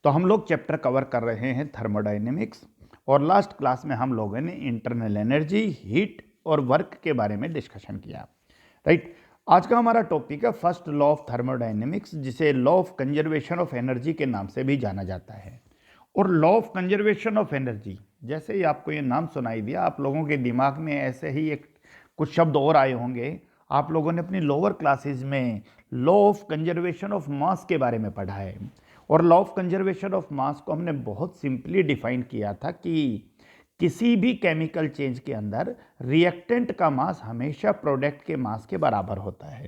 तो हम लोग चैप्टर कवर कर रहे हैं थर्मोडायनेमिक्स, और लास्ट क्लास में हम लोगों ने इंटरनल एनर्जी, हीट और वर्क के बारे में डिस्कशन किया। राइट। आज का हमारा टॉपिक है फर्स्ट लॉ ऑफ थर्मोडायनेमिक्स, जिसे law of conservation of energy के नाम से भी जाना जाता है। और law of conservation of energy, जैसे ही आपको ये नाम सुनाई दिया, आप लोगों के दिमाग में ऐसे ही एक कुछ शब्द और आए होंगे। आप लोगों ने अपनी लोअर क्लासेस में law of conservation of mass के बारे में पढ़ा है, और law of conservation of mass को हमने बहुत सिंपली डिफाइन किया था कि किसी भी केमिकल चेंज के अंदर रिएक्टेंट का मास हमेशा प्रोडक्ट के मास के बराबर होता है।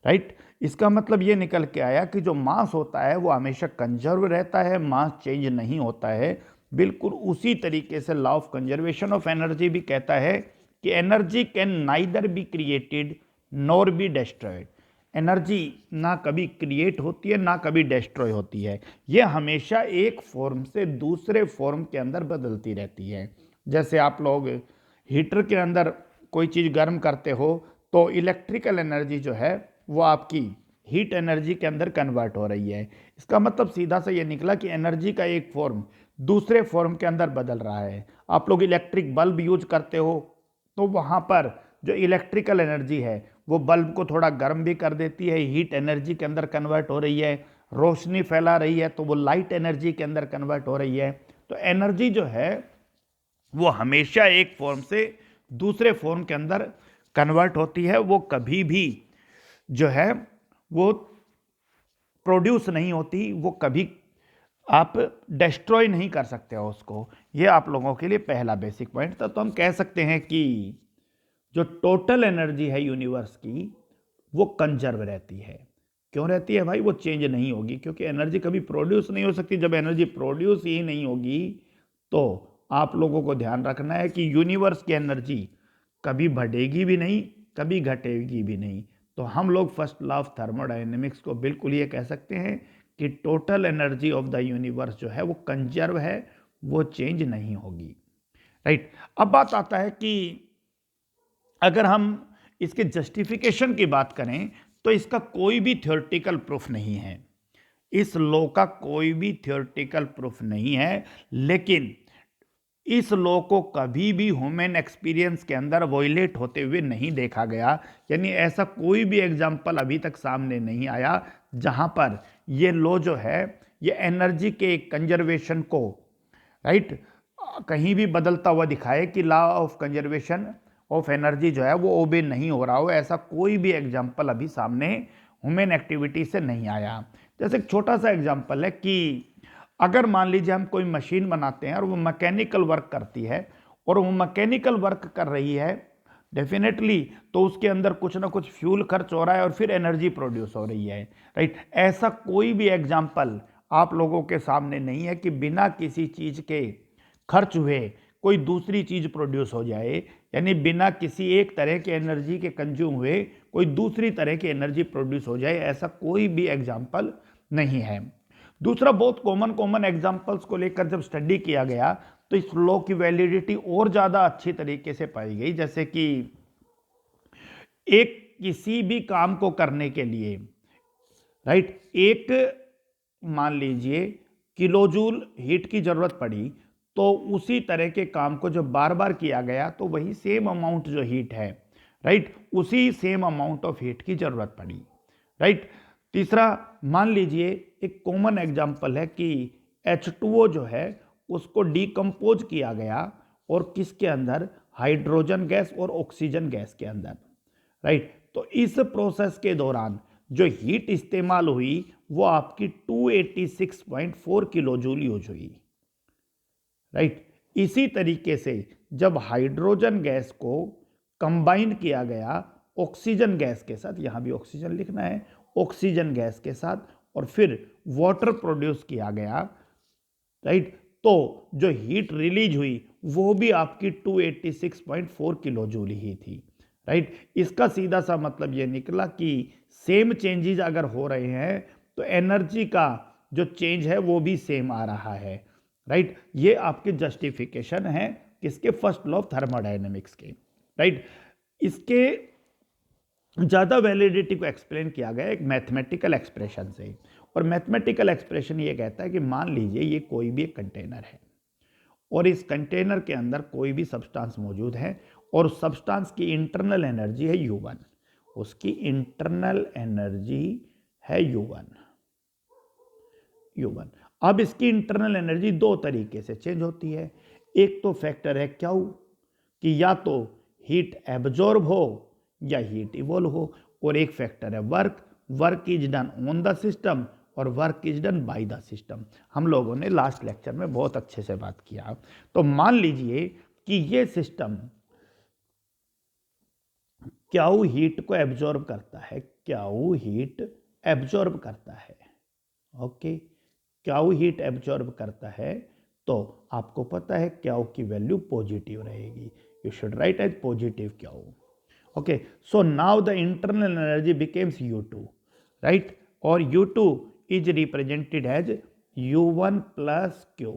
राइट। इसका मतलब ये निकल के आया कि जो मास होता है वो हमेशा कंजर्व रहता है, मास चेंज नहीं होता है। बिल्कुल उसी तरीके से law of conservation of energy भी कहता है कि energy can neither be created nor be destroyed. Energy ना कभी क्रिएट होती है ना कभी डिस्ट्रॉय होती है, ये हमेशा एक फॉर्म से दूसरे फॉर्म के अंदर बदलती रहती है। जैसे आप लोग हीटर के अंदर कोई चीज़ गर्म करते हो तो इलेक्ट्रिकल एनर्जी जो है वो आपकी हीट एनर्जी के अंदर कन्वर्ट हो रही है। इसका मतलब सीधा सा ये निकला कि एनर्जी का एक फॉर्म दूसरे फॉर्म के अंदर बदल रहा है। आप लोग इलेक्ट्रिक बल्ब यूज करते हो तो वहाँ पर जो इलेक्ट्रिकल एनर्जी है वो बल्ब को थोड़ा गर्म भी कर देती है, हीट एनर्जी के अंदर कन्वर्ट हो रही है। रोशनी फैला रही है तो वो लाइट एनर्जी के अंदर कन्वर्ट हो रही है। तो एनर्जी जो है वो हमेशा एक फॉर्म से दूसरे फॉर्म के अंदर कन्वर्ट होती है, वो कभी भी जो है वो प्रोड्यूस नहीं होती, वो कभी आप डिस्ट्रॉय नहीं कर सकते हो उसको। ये आप लोगों के लिए पहला बेसिक पॉइंट था। तो हम कह सकते हैं कि जो टोटल एनर्जी है यूनिवर्स की वो कंजर्व रहती है। क्यों रहती है भाई? वो चेंज नहीं होगी, क्योंकि एनर्जी कभी प्रोड्यूस नहीं हो सकती। जब एनर्जी प्रोड्यूस ही नहीं होगी तो आप लोगों को ध्यान रखना है कि यूनिवर्स की एनर्जी कभी बढ़ेगी भी नहीं, कभी घटेगी भी नहीं। तो हम लोग फर्स्ट लॉ ऑफ थर्मोडायनेमिक्स को बिल्कुल ये कह सकते हैं कि total energy of the universe जो है वो कंजर्व है, वो चेंज नहीं होगी। राइट। अब बात आता है कि अगर हम इसके जस्टिफिकेशन की बात करें तो इसका कोई भी थ्योरेटिकल प्रूफ नहीं है। इस लॉ का कोई भी थ्योरेटिकल प्रूफ नहीं है, लेकिन इस लॉ को कभी भी ह्यूमन एक्सपीरियंस के अंदर वॉयलेट होते हुए नहीं देखा गया। यानी ऐसा कोई भी एग्जाम्पल अभी तक सामने नहीं आया जहां पर ये लॉ जो है ये एनर्जी के कंजर्वेशन को राइट कहीं भी बदलता हुआ दिखाए कि law of conservation of energy जो है वो ओबे नहीं हो रहा हो। ऐसा कोई भी एग्जाम्पल अभी सामने ह्यूमन एक्टिविटी से नहीं आया। जैसे एक छोटा सा एग्जाम्पल है कि अगर मान लीजिए हम कोई मशीन बनाते हैं और वो मैकेनिकल वर्क करती है, और वो मैकेनिकल वर्क कर रही है डेफिनेटली, तो उसके अंदर कुछ ना कुछ फ्यूल खर्च हो रहा है और फिर एनर्जी प्रोड्यूस हो रही है। राइट। ऐसा कोई भी एग्जाम्पल आप लोगों के सामने नहीं है कि बिना किसी चीज के खर्च हुए कोई दूसरी चीज प्रोड्यूस हो जाए। यानी बिना किसी एक तरह के एनर्जी के कंज्यूम हुए कोई दूसरी तरह की एनर्जी प्रोड्यूस हो जाए, ऐसा कोई भी एग्जाम्पल नहीं है। दूसरा, बहुत कॉमन एग्जाम्पल्स को लेकर जब स्टडी किया गया तो इस लॉ की वैलिडिटी और ज़्यादा अच्छी तरीके से पाई गई। जैसे कि एक किसी भी काम को करने के लिए राइट एक मान लीजिए किलोजूल हीट की जरूरत पड़ी, तो उसी तरह के काम को जब बार बार किया गया तो वही सेम अमाउंट जो हीट है राइट उसी सेम अमाउंट ऑफ हीट की जरूरत पड़ी। राइट। तीसरा, मान लीजिए एक कॉमन एग्जांपल है कि H2O जो है उसको डिकम्पोज किया गया, और किसके अंदर? हाइड्रोजन गैस और ऑक्सीजन गैस के अंदर। राइट। तो इस प्रोसेस के दौरान जो हीट इस्तेमाल हुई वो आपकी 286.4 किलो जूल यूज हुई। राइट। इसी तरीके से जब हाइड्रोजन गैस को कंबाइन किया गया ऑक्सीजन गैस के साथ, यहां भी ऑक्सीजन लिखना है, ऑक्सीजन गैस के साथ, और फिर वाटर प्रोड्यूस किया गया राइट, तो जो हीट रिलीज हुई वो भी आपकी 286.4 किलो जूल ही थी। राइट। इसका सीधा सा मतलब ये निकला कि सेम चेंजेस अगर हो रहे हैं तो एनर्जी का जो चेंज है वो भी सेम आ रहा है। राइट। ये आपके जस्टिफिकेशन है किसके? फर्स्ट लॉ ऑफ थर्मोडायनेमिक्स के। राइट। इसके ज़्यादा वैलिडिटी को एक्सप्लेन किया गया एक मैथमेटिकल एक्सप्रेशन से, और मैथमेटिकल एक्सप्रेशन ये कहता है कि मान लीजिए ये कोई भी एक कंटेनर है और इस कंटेनर के अंदर कोई भी सब्सटेंस मौजूद है और उस सब्सटेंस की इंटरनल एनर्जी है U1, उसकी इंटरनल एनर्जी है U1। अब इसकी इंटरनल एनर्जी दो तरीके से चेंज होती है। एक तो फैक्टर है क्यू, कि या तो हीट एब्जॉर्ब हो या हीट इवॉल्व हो, और एक फैक्टर है work is done on the system और work is done by the system. हम लोगों ने लास्ट लेक्चर में बहुत अच्छे से बात किया। तो मान लीजिए कि ये सिस्टम क्यू हीट को एब्जॉर्ब करता है, क्यू हीट एब्जॉर्ब करता है, ओके, क्यू हीट एब्जॉर्ब करता है, तो आपको पता है क्यू की वैल्यू पॉजिटिव रहेगी। You should write as positive Q. Okay, so now the internal energy becomes U2, right, और U2 is represented as U1 plus Q,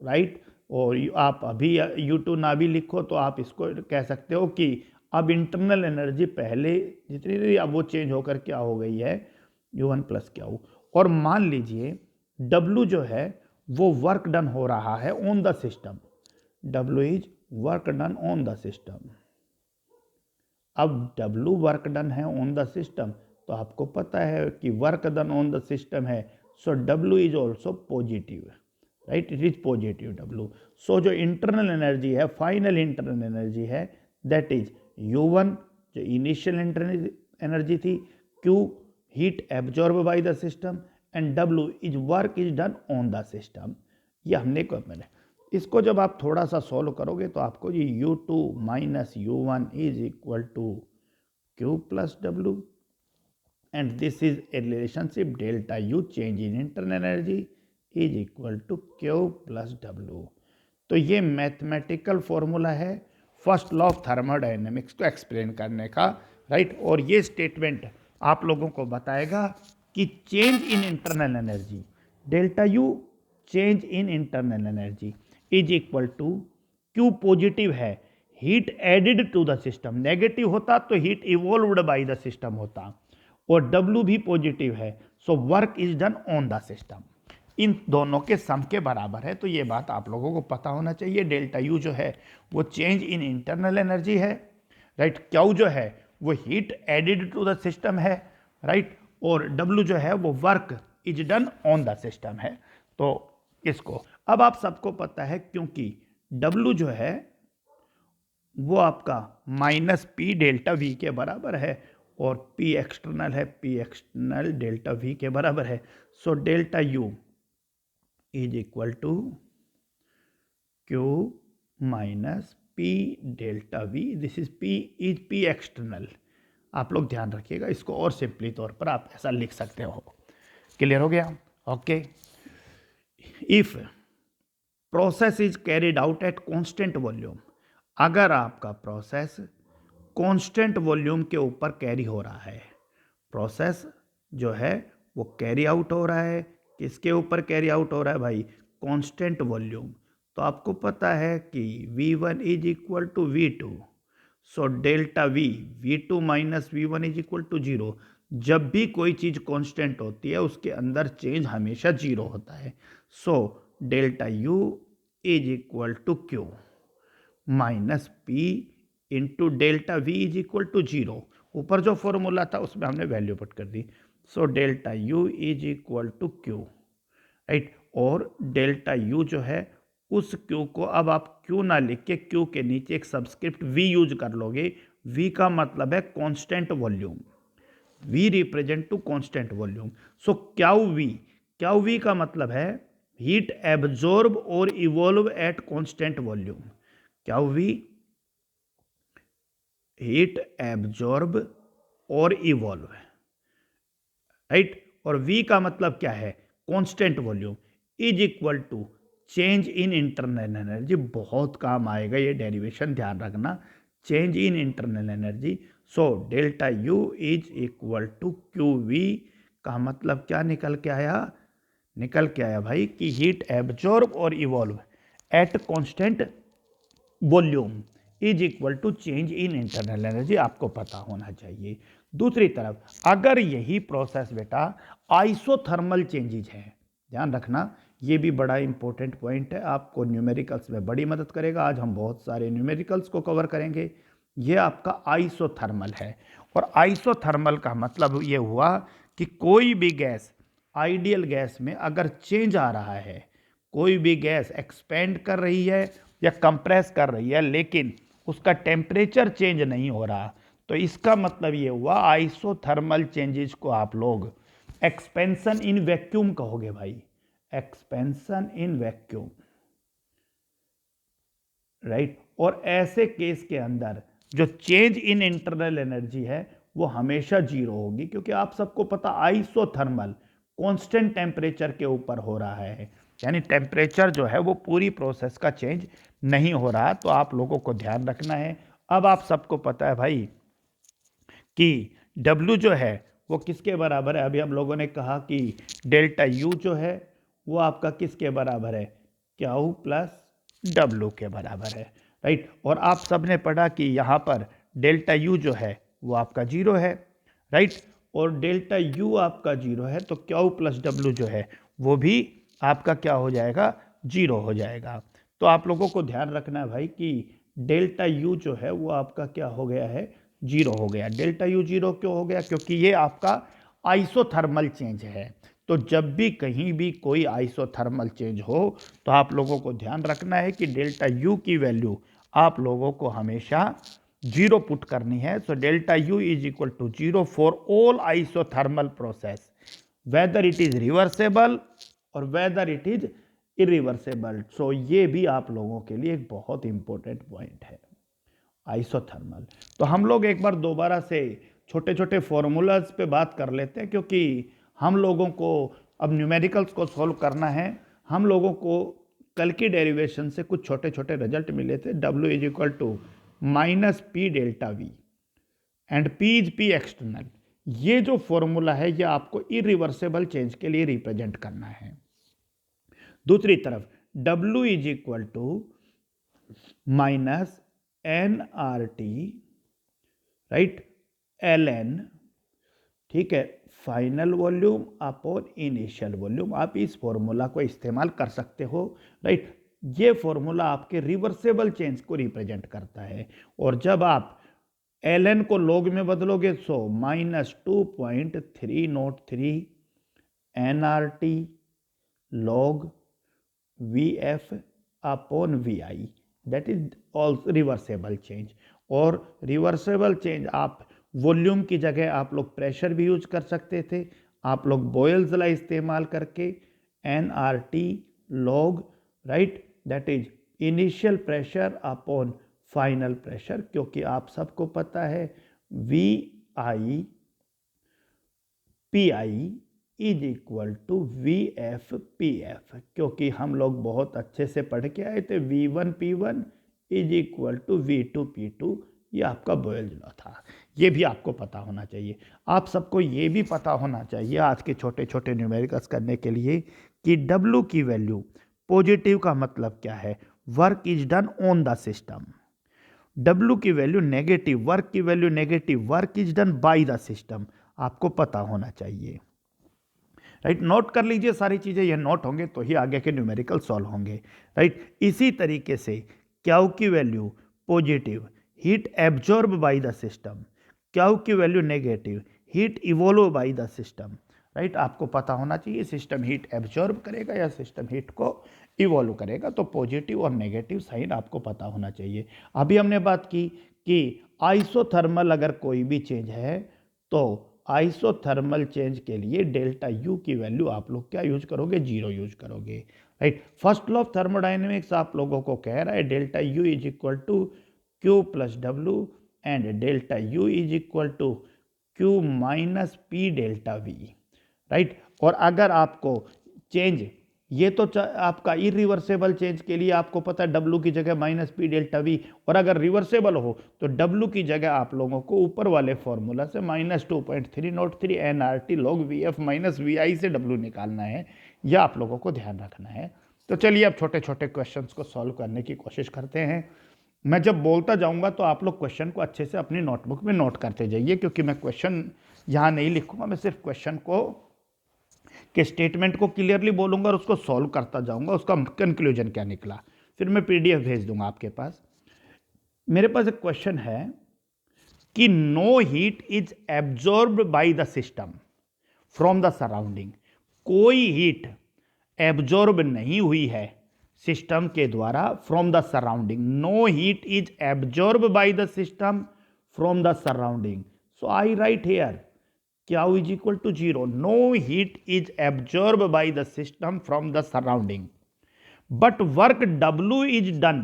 right. और आप अभी U2 ना भी लिखो तो आप इसको कह सकते हो कि अब इंटरनल एनर्जी पहले जितनी थी अब वो चेंज होकर क्या हो गई है, U1 प्लस Q। और मान लीजिए W जो है वो वर्क डन हो रहा है on the system, W is work done on the system. अब W वर्क डन है ऑन द सिस्टम, तो आपको पता है कि work done on the system है, सो W is also positive, right, it is positive W। सो जो इंटरनल एनर्जी है, फाइनल इंटरनल एनर्जी है, दैट इज U1 जो इनिशियल इंटरनल एनर्जी थी, Q heat absorb by the system and W is work is done on the system. ये हमने को मैंने इसको जब आप थोड़ा सा सॉल्व करोगे तो आपको ये U2 minus U1 is equal to Q plus W and this is a relationship delta U change in internal energy is equal to Q plus W। तो ये मैथमेटिकल फॉर्मूला है फर्स्ट लॉ ऑफ थर्मोडायनेमिक्स को explain करने का, right. और ये statement आप लोगों को बताएगा कि change in internal energy delta U change in internal energy is equal to Q positive है, heat added to the system, negative होता तो heat evolved by the system होता, और W भी पॉजिटिव है, so work is done on the system. इन दोनों के सम के बराबर है, तो ये बात आप लोगों को पता होना चाहिए। डेल्टा U जो है वो चेंज इन इंटरनल एनर्जी है, राइट, Q जो है वो heat added to the system है, राइट, और W जो है वो work is done on the system है। तो इसको अब आप सबको पता है, क्योंकि W जो है वो आपका माइनस P डेल्टा V के बराबर है और P एक्सटर्नल है, P एक्सटर्नल डेल्टा V के बराबर है। So delta U is equal to Q minus P delta V, this is P external. आप लोग ध्यान रखिएगा इसको, और सिंपली तौर पर आप ऐसा लिख सकते हो। क्लियर हो गया? Okay. If process is carried out at constant volume, अगर आपका प्रोसेस कांस्टेंट वॉल्यूम के ऊपर कैरी हो रहा है, प्रोसेस जो है वो कैरी आउट हो रहा है, किसके ऊपर कैरी आउट हो रहा है भाई? Constant volume. तो आपको पता है कि V1 is equal to V2, so delta V2 minus V1 is equal to 0। जब भी कोई चीज़ कांस्टेंट होती है उसके अंदर चेंज हमेशा 0 होता है। So delta U is equal to Q minus P into delta V is equal to 0। ऊपर जो फॉर्मूला था उसमें हमने वैल्यू पुट कर दी। So delta U is equal to Q, right. और डेल्टा U जो है उस Q को अब आप Q ना लिख के Q के नीचे एक सबस्क्रिप्ट V यूज कर लोगे। V का मतलब है constant volume, V represent to constant volume. So Q V का मतलब है हीट एब्जॉर्ब और evolve at constant volume. Q V heat absorb और इवॉल्व, राइट। और V का मतलब क्या है? Constant volume is equal to change in internal energy. बहुत काम आएगा ये डेरिवेशन, ध्यान रखना, change in internal energy. So delta U is equal to QV का मतलब क्या निकल के आया? निकल के आया भाई कि हीट एब्जॉर्ब और evolve at constant volume is equal to change in internal energy. आपको पता होना चाहिए। दूसरी तरफ अगर यही प्रोसेस बेटा आइसोथर्मल चेंजेज है, ध्यान रखना ये भी बड़ा इंपॉर्टेंट पॉइंट है, आपको न्यूमेरिकल्स में बड़ी मदद करेगा। आज हम बहुत सारे न्यूमेरिकल्स को कवर करेंगे। ये आपका आइसोथर्मल है, और आइसोथर्मल का मतलब ये हुआ कि कोई भी गैस आइडियल गैस में अगर चेंज आ रहा है, कोई भी गैस एक्सपेंड कर रही है या कंप्रेस कर रही है, लेकिन उसका टेम्परेचर चेंज नहीं हो रहा, तो इसका मतलब ये हुआ आइसोथर्मल चेंजेस को आप लोग एक्सपेंशन इन वैक्यूम कहोगे भाई, एक्सपेंशन इन वैक्यूम, राइट। और ऐसे केस के अंदर जो चेंज इन इंटरनल एनर्जी है वो हमेशा जीरो होगी, क्योंकि आप सबको पता आइसोथर्मल कांस्टेंट टेम्परेचर के ऊपर हो रहा है, यानी टेम्परेचर जो है वो पूरी प्रोसेस का चेंज नहीं हो रहा। तो आप लोगों को ध्यान रखना है। अब आप सबको पता है भाई कि W जो है वो किसके बराबर है। अभी हम लोगों ने कहा कि डेल्टा U जो है वो आपका किसके बराबर है, Q प्लस W के बराबर है, राइट। और आप सबने पढ़ा कि यहाँ पर डेल्टा U जो है वो आपका जीरो है, राइट। और डेल्टा U आपका जीरो है तो Q प्लस W जो है वो भी आपका क्या हो जाएगा, जीरो हो जाएगा। तो आप लोगों को ध्यान रखना है भाई कि डेल्टा U जो है वो आपका क्या हो गया है, जीरो हो गया। डेल्टा U जीरो क्यों हो गया, क्योंकि ये आपका आइसोथर्मल चेंज है। तो जब भी कहीं भी कोई आइसोथर्मल चेंज हो तो आप लोगों को ध्यान रखना है कि डेल्टा U की वैल्यू आप लोगों को हमेशा जीरो पुट करनी है। So delta U is equal to zero for all isothermal process, whether it is reversible और वेदर इट इज इरिवर्सेबल। सो ये भी आप लोगों के लिए एक बहुत इंपॉर्टेंट पॉइंट है, आइसोथर्मल। तो हम लोग एक बार दोबारा से छोटे छोटे फॉर्मूलाज पे बात कर लेते हैं, क्योंकि हम लोगों को अब न्यूमेरिकल्स को सॉल्व करना है। हम लोगों को कल की डेरिवेशन से कुछ छोटे छोटे रिजल्ट मिले थे। W is equal to minus P delta V and P is P external. ये जो फॉर्मूला है ये आपको इरिवर्सेबल चेंज के लिए रिप्रेजेंट करना है। दूसरी तरफ W is equal to minus NRT, right, LN, ठीक है, final volume upon initial volume. आप इस फॉर्मूला को इस्तेमाल कर सकते हो, राइट। ये फॉर्मूला आपके रिवर्सेबल चेंज को रिप्रेजेंट करता है। और जब आप ln को लॉग में बदलोगे सो -2.303 NRT log VF upon VI, that is also reversible change. और रिवर्सेबल चेंज आप वॉल्यूम की जगह आप लोग प्रेशर भी यूज कर सकते थे। आप लोग बॉयल्स लॉ इस्तेमाल करके NRT log, right, that is initial pressure upon final pressure, क्योंकि आप सबको पता है VI PI is equal to VF PF, क्योंकि हम लोग बहुत अच्छे से पढ़ के आए थे V1 P1 is equal to V2 P2। ये आपका बॉयल्स लॉ था, ये भी आपको पता होना चाहिए। आप सबको ये भी पता होना चाहिए आज के छोटे छोटे न्यूमेरिकल्स करने के लिए कि W की वैल्यू पॉजिटिव का मतलब क्या है, work is done on the system. W की वैल्यू नेगेटिव, वर्क की value negative, work is done by the system, आपको पता होना चाहिए, राइट। नोट कर लीजिए सारी चीजें, ये नोट होंगे तो ही आगे के न्यूमेरिकल सॉल्व होंगे, राइट। इसी तरीके से Q की value positive, heat absorb by the system, Q की value negative, heat evolve bye the system, right. आपको पता होना चाहिए सिस्टम हीट एब्जॉर्ब करेगा या सिस्टम हीट को इवोल्व करेगा, तो पॉजिटिव और नेगेटिव साइन आपको पता होना चाहिए। अभी हमने बात की कि आइसोथर्मल अगर कोई भी चेंज है तो आइसोथर्मल चेंज के लिए डेल्टा U की वैल्यू आप लोग क्या यूज करोगे, जीरो यूज करोगे, right. First law of thermodynamics आप लोगों को कह रहा है delta U is equal to Q plus W and delta U is equal to Q minus P delta V, right. और अगर आपको चेंज, ये तो आपका इरिवर्सेबल चेंज के लिए आपको पता है W की जगह माइनस P डेल्टा V, और अगर रिवर्सेबल हो तो W की जगह आप लोगों को ऊपर वाले फॉर्मूला से -2.303 NRT log VF minus VI से W निकालना है। यह आप लोगों को ध्यान रखना है। तो चलिए अब छोटे छोटे क्वेश्चंस को सॉल्व करने की कोशिश करते हैं। मैं जब बोलता जाऊंगा तो आप लोग क्वेश्चन को अच्छे से अपनी नोटबुक में नोट करते जाइए, क्योंकि मैं क्वेश्चन यहाँ नहीं लिखूंगा, मैं सिर्फ क्वेश्चन को के स्टेटमेंट को क्लियरली बोलूंगा और उसको सॉल्व करता जाऊंगा, उसका कंक्लूजन क्या निकला, फिर मैं पीडीएफ भेज दूंगा आपके पास। मेरे पास एक क्वेश्चन है कि no heat is absorbed by the system from the surrounding. कोई हीट एब्जॉर्ब नहीं हुई है सिस्टम के द्वारा from the surrounding. No heat is absorb by the system from the surrounding. So I write here Q is equal to 0. No heat is absorbed by the system from the surrounding. But work W is done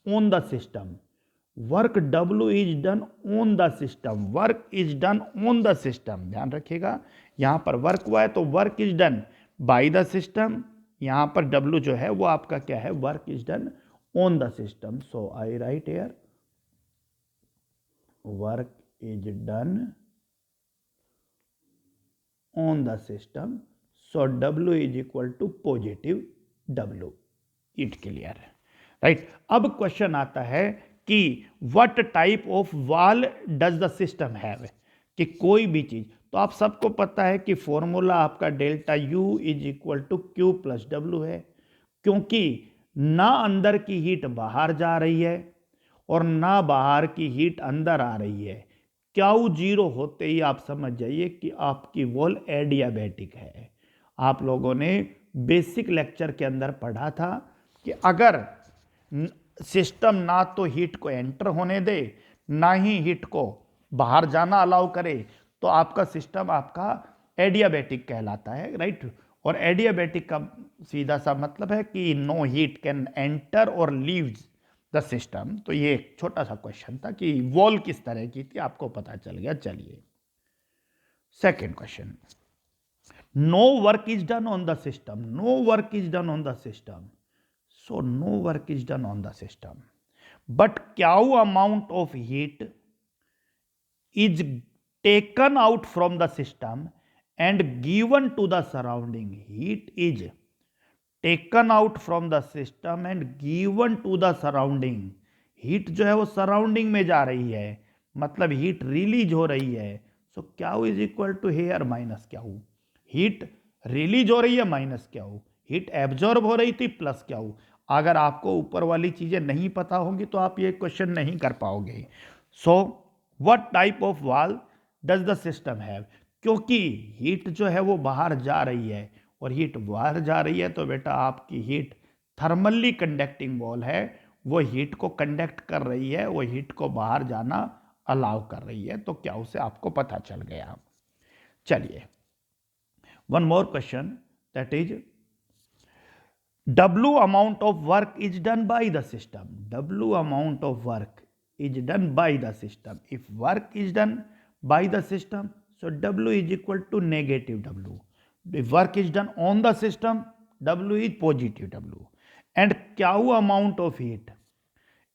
on the system. Work W is done on the system. Work is done on the system. ध्यान रखिएगा, यहाँ पर work हुआ है तो work is done by the system. यहाँ पर W जो है वो आपका क्या है, work is done on the system. So I write here work is done on the system, so W is equal to positive W. It clear है, right. अब क्वेश्चन आता है कि what type of wall does the system have, कि कोई भी चीज, तो आप सबको पता है कि फॉर्मूला आपका delta U is equal to Q plus W है, क्योंकि ना अंदर की हीट बाहर जा रही है और ना बाहर की हीट अंदर आ रही है। Q 0 होते ही आप समझ जाइए कि आपकी वॉल एडियाबैटिक है। आप लोगों ने बेसिक लेक्चर के अंदर पढ़ा था कि अगर सिस्टम ना तो हीट को एंटर होने दे ना ही हीट को बाहर जाना अलाउ करे, तो आपका सिस्टम आपका एडियाबैटिक कहलाता है, राइट। और एडियाबैटिक का सीधा सा मतलब है कि नो हीट कैन एंटर और लीव्स द सिस्टम। तो ये एक छोटा सा क्वेश्चन था कि वॉल किस तरह की थी, आपको पता चल गया। चलिए second question, no work is done on the system. No work is done on the system, so no work is done on the system, but Q amount of heat is taken out from the system and given to the surrounding. Heat is taken out from the system and given to the surrounding. Heat जो है वो surrounding में जा रही है, मतलब heat release हो रही है। So Q is equal to here minus Q। Heat release हो रही है माइनस Q, हीट एब्जॉर्ब हो रही थी प्लस Q। अगर आपको ऊपर वाली चीजें नहीं पता होंगी तो आप ये क्वेश्चन नहीं कर पाओगे। So what type of wall does the system have, क्योंकि हीट जो है वो बाहर जा रही है और हीट बाहर जा रही है तो बेटा आपकी हीट थर्मली कंडक्टिंग वॉल है, वो हीट को कंडक्ट कर रही है, वो हीट को बाहर जाना अलाउ कर रही है। तो क्या उसे आपको पता चल गया। चलिए one more question, that is W amount of work is done by the system. W amount of work is done by the system. If work is done by the system, so W is equal to negative W. If work is done on the system, W is positive W. And Q amount of heat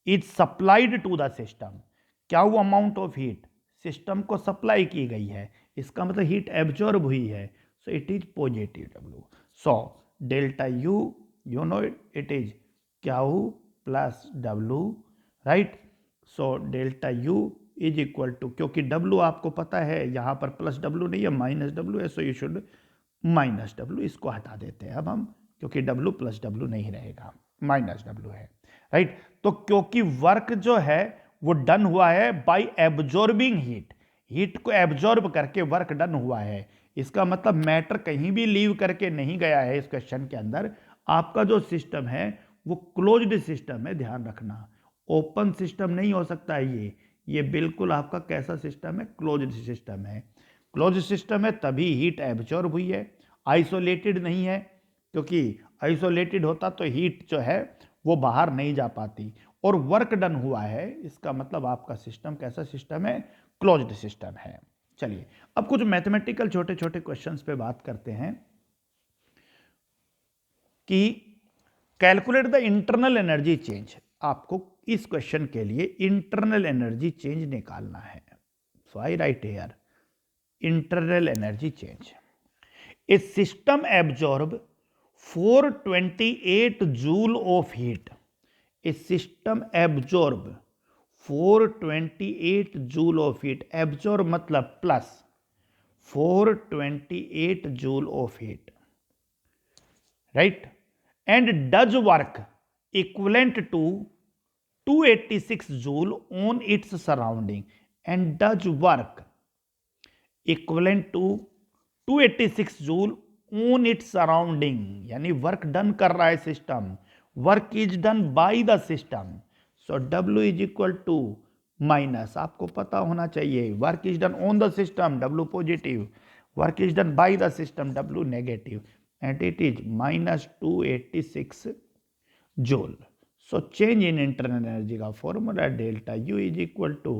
is supplied to the system. Q amount of heat system को supply की गई है, इसका मतलब heat absorb हुई है, so it is positive W. So delta U, you know it is Q plus W, right? So delta U is equal to, क्योंकि W आपको पता है यहाँ पर प्लस W नहीं है माइनस W है, सो यू शुड माइनस W, इसको हटा देते हैं अब हम, क्योंकि W प्लस W नहीं रहेगा, माइनस W है, राइट। तो क्योंकि वर्क जो है वो डन हुआ है बाय एब्जॉर्बिंग हीट, हीट को एब्जॉर्ब करके वर्क डन हुआ है, इसका मतलब मैटर कहीं भी लीव करके नहीं गया है इस क्वेश्चन के अंदर। आपका जो सिस्टम है वो क्लोज्ड सिस्टम है, ध्यान रखना, ओपन सिस्टम नहीं हो सकता है ये बिल्कुल आपका कैसा सिस्टम है, क्लोज्ड सिस्टम है। क्लोज्ड सिस्टम है तभी हीट एब्जॉर्ब हुई है, आइसोलेटेड नहीं है, क्योंकि आइसोलेटेड होता तो हीट जो है वो बाहर नहीं जा पाती, और वर्क डन हुआ है, इसका मतलब आपका सिस्टम कैसा सिस्टम है, क्लोज्ड सिस्टम है। चलिए अब कुछ मैथमेटिकल छोटे छोटे क्वेश्चंस पे बात करते हैं कि calculate the internal energy change. आपको इस क्वेश्चन के लिए इंटरनल एनर्जी चेंज निकालना है। So I write here internal energy change. A system absorb 428 joule of heat. A system absorb 428 joule of heat, absorb मतलब plus 428 joule of heat, right, and does work equivalent to 286 joule on its surrounding, and does work equivalent to 286 joule on its surrounding, यानी work done कर रहा है system, work is done by the system. So W is equal to minus, आपको पता होना चाहिए, work is done on the system W positive, work is done by the system W negative, and it is minus 286 joule. So change in internal energy का formula delta U is equal to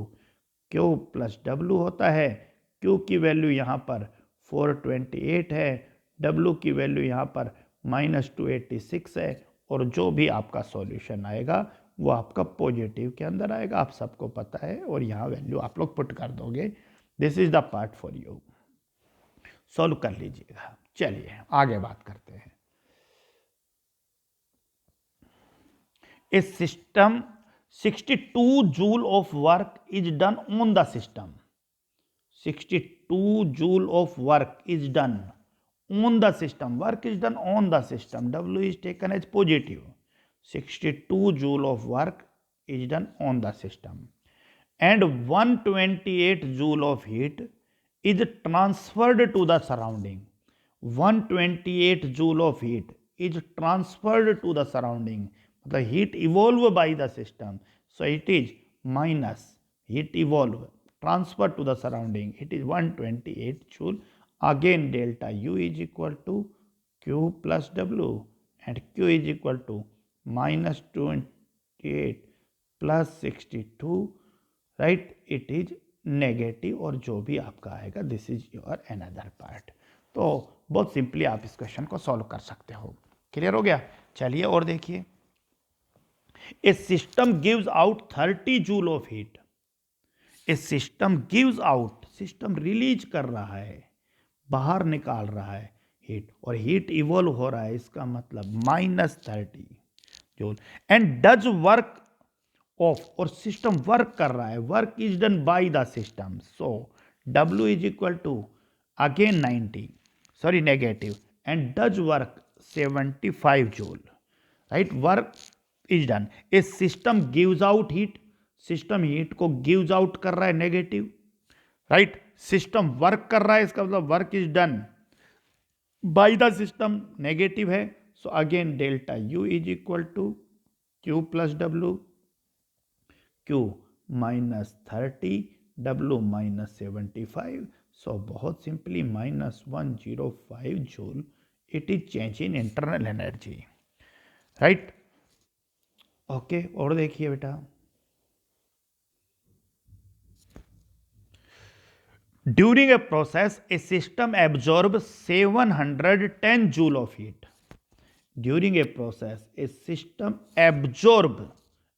Q plus W होता है। Q की value यहाँ पर 428 है, W की value यहाँ पर माइनस 286 है, और जो भी आपका सॉल्यूशन आएगा वो आपका पॉजिटिव के अंदर आएगा, आप सबको पता है, और यहाँ वैल्यू आप लोग पुट कर दोगे। This is the part for you, solve कर लीजिएगा। चलिए आगे बात करते हैं। A system 62 joule of work is done on the system, 62 joule of work is done on the system, work is done on the system, W is taken as positive, 62 joule of work is done on the system, and 128 joule of heat is transferred to the surrounding, 128 joule of heat is transferred to the surrounding, the heat evolve by the system, so it is minus heat evolve transfer to the surrounding, it is 128 joule. Again delta U is equal to Q plus W, and Q is equal to minus 28 plus 62, right, it is negative, और जो भी आपका आएगा this is your another part. तो बहुत simply आप इस question को सॉल्व कर सकते हो। क्लियर हो गया? चलिए और देखिए, a system gives out 30 joule of heat, a system gives out, system release कर रहा है, बाहर निकाल रहा है हीट, और हीट इवॉल्व हो रहा है, इसका मतलब minus 30 joule, and does work off, और सिस्टम वर्क कर रहा है, work is done by the system, so W is equal to again 90, sorry negative, and does work 75 joule, right, work is done. A system gives out heat, system heat को gives out कर रहा है negative, right, system work कर रहा है, इसका मतलब work is done by the system, negative है, so again delta U is equal to Q plus W, Q minus 30, W minus 75, सो बहुत simply minus 105 joule, it is change in internal energy, right. Okay, और देखिए बेटा, during a process a system absorb 710 joule of heat, during a process a system absorb,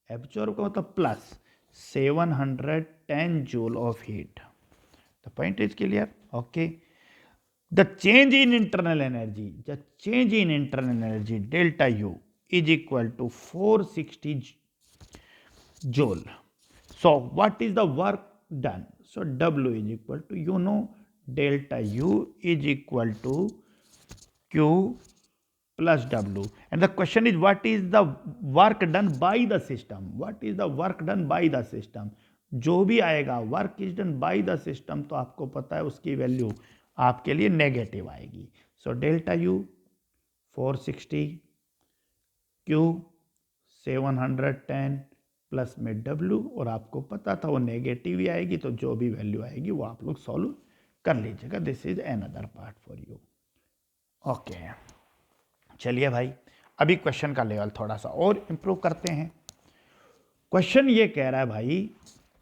absorb का मतलब plus 710 joule of heat, the point is clear? Okay, the change in internal energy, the change in internal energy delta U is equal to 460 joule. So what is the work done? So W is equal to, you know, delta U is equal to Q plus W, and the question is what is the work done by the system, what is the work done by the system, जो भी आएगा work is done by the system, तो आपको पता है उसकी value आपके लिए नेगेटिव आएगी। सो डेल्टा U 460, Q 710 प्लस में W, और आपको पता था वो नेगेटिव ही आएगी, तो जो भी वैल्यू आएगी वो आप लोग सॉल्व कर लीजिएगा। This is another part for you. Okay, चलिए भाई, अभी क्वेश्चन का लेवल थोड़ा सा और इम्प्रूव करते हैं। क्वेश्चन ये कह रहा है भाई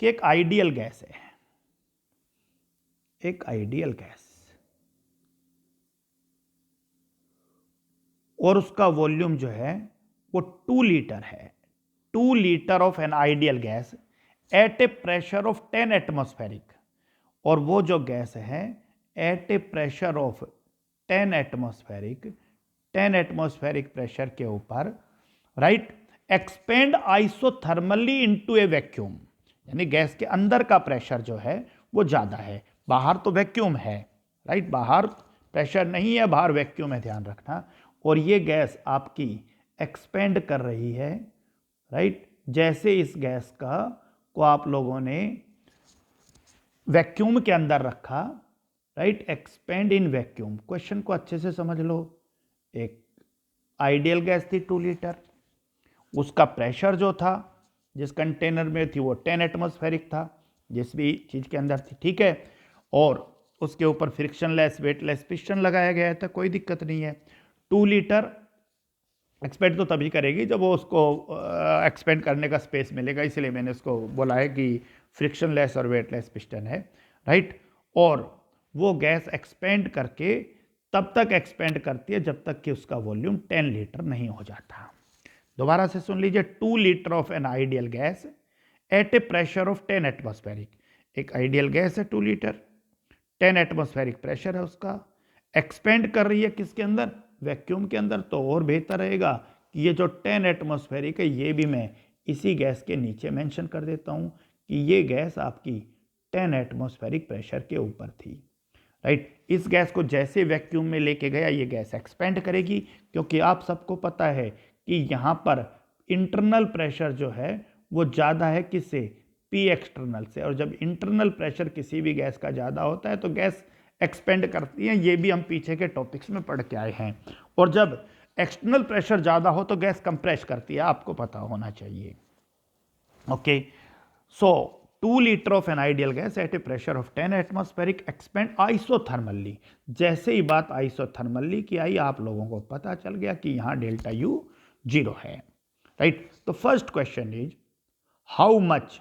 कि एक आइडियल गैस है, एक आइडियल गैस, और उसका वॉल्यूम जो है वो 2 लीटर है, 2 litre of an ideal gas at a pressure of 10 atmospheric, और वो जो गैस है at a pressure of 10 atmospheric, 10 atmospheric pressure के ऊपर, right, expand isothermally into a vacuum, यानी गैस के अंदर का प्रेशर जो है वो ज़्यादा है। बाहर तो वैक्यूम है, राइट, बाहर प्रेशर नहीं है, बाहर वैक्यूम है, ध्यान रखना। और ये गैस आपकी एक्सपेंड कर रही है, राइट। जैसे इस गैस को आप लोगों ने वैक्यूम के अंदर रखा, right, expand in vacuum. Question को अच्छे से समझ लो। एक आइडियल गैस थी 2 लीटर, उसका प्रेशर जो था जिस कंटेनर में थी वो 10 एटमॉस्फेरिक था, जिस भी चीज़ के अंदर थी, ठीक है। और उसके ऊपर फ्रिक्शनलेस वेटलेस पिस्टन लगाया गया था, कोई दिक्कत नहीं है। 2 लीटर एक्सपेंड तो तभी करेगी जब वो उसको एक्सपेंड करने का स्पेस मिलेगा, इसलिए मैंने उसको बोला है कि फ्रिक्शनलेस और वेटलेस पिस्टन है, राइट। और वो गैस एक्सपेंड करके तब तक एक्सपेंड करती है जब तक कि उसका वॉल्यूम 10 लीटर नहीं हो जाता। दोबारा से सुन लीजिए, 2 litre of an ideal gas at a pressure of 10 atmospheric. एक आइडियल गैस है 2 लीटर, 10 एटमॉस्फेरिक प्रेशर है उसका, एक्सपेंड कर रही है किसके अंदर, वैक्यूम के अंदर। तो और बेहतर रहेगा कि ये जो 10 एटमॉस्फेरिक है ये भी मैं इसी गैस के नीचे मेंशन कर देता हूँ कि ये गैस आपकी 10 एटमॉस्फेरिक प्रेशर के ऊपर थी, राइट। इस गैस को जैसे वैक्यूम में लेके गया ये गैस एक्सपेंड करेगी, क्योंकि आप सबको पता है कि यहाँ पर इंटरनल प्रेशर जो है वो ज़्यादा है किससे, पी एक्सटर्नल से। और जब इंटरनल प्रेशर किसी भी गैस का ज़्यादा होता है तो गैस एक्सपेंड करती है, ये भी हम पीछे के टॉपिक्स में पढ़ के आए हैं। और जब एक्सटर्नल प्रेशर ज़्यादा हो तो गैस कंप्रेस करती है, आपको पता होना चाहिए। Okay, so 2 litre of an ideal gas at a pressure of 10 atmospheric expand isothermally. जैसे ही बात आइसोथर्मली की आई आप लोगों को पता चल गया कि यहाँ डेल्टा यू 0 है, राइट। तो first question is how much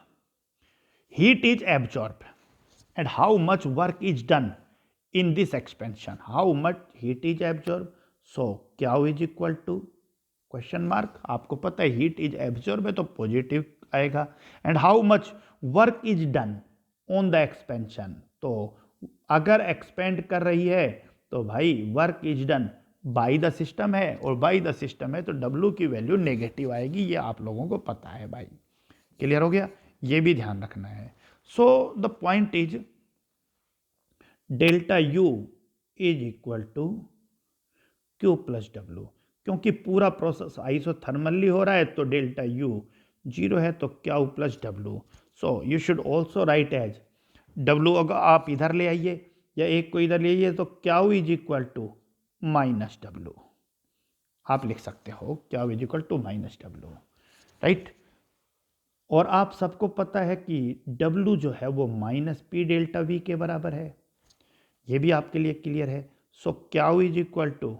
heat is absorbed and how much work is done in this expansion. How much heat is absorbed? So क्या is equal to question mark। आपको पता है heat is absorbed है तो positive आएगा। and how much work is done on the expansion। तो अगर expand कर रही है तो भाई work is done by the system है, और बाई द सिस्टम है तो W की वैल्यू नेगेटिव आएगी, ये आप लोगों को पता है भाई। क्लियर हो गया, ये भी ध्यान रखना है। So the point is delta U is equal to Q plus W. क्योंकि पूरा प्रोसेस आइसोथर्मली हो रहा है तो डेल्टा यू 0 है तो Q plus W. So you should also write as W, अगर आप इधर ले आइए या एक को इधर ले आइए तो Q is equal to minus W, आप लिख सकते हो Q is equal to minus W, right. और आप सबको पता है कि W जो है वो माइनस पी डेल्टा वी के बराबर है, ये भी आपके लिए क्लियर है। So Q is equal to,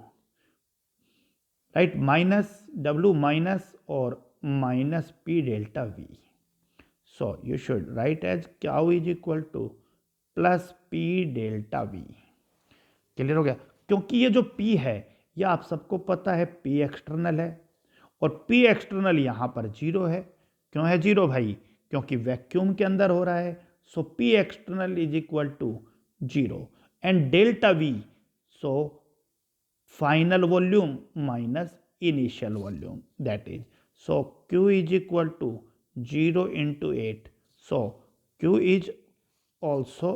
right, minus W minus और minus P delta V. So you should write as Q is equal to plus P delta V. Clear हो गया, क्योंकि ये जो P है ये आप सबको पता है P एक्सटर्नल है, और P एक्सटर्नल यहाँ पर 0 है। क्यों है 0 भाई, क्योंकि वैक्यूम के अंदर हो रहा है। So P external is equal to 0 and delta V, so final volume minus initial volume, that is, so Q is equal to 0 into 8। So Q is also